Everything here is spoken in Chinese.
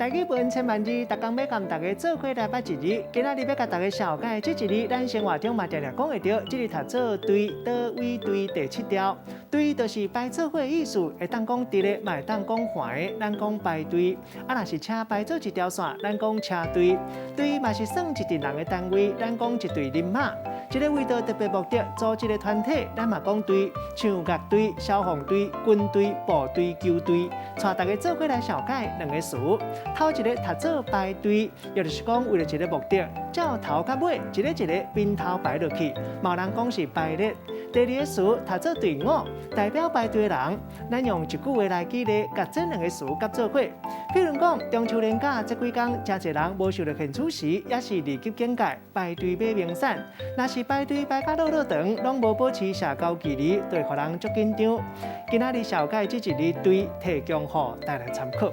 台语文千万字，逐工要甲大家做伙来捌一日。今仔日要甲大家小解这一日，咱生活中嘛常常讲会到，这日读做对倒位对第7条。对就是排做伙意思，会当讲直的，嘛会当讲反的，咱讲排对。若是车排做一条线，咱讲车队。队嘛是算一群人的单位，咱讲一队人马。一个为着特别目的组织的团体，咱嘛讲队，像乐队、消防队、军队、部队、球队，带大家做伙来小解两个词。头一个读做排队，也就是讲为了一个目的，照头到尾一个并头排落去，嘛有人讲是排列。第二个词读做队伍，代表排队的人，咱用一句话来举例，甲这两个词夹做伙。譬如讲中秋连假这几天，真侪人无受到现处时，也是立即警戒排队买名产。若是排队排到落长，拢无保持社交距离，就会互人足紧张。今仔日小解这一日对提供互大家参考。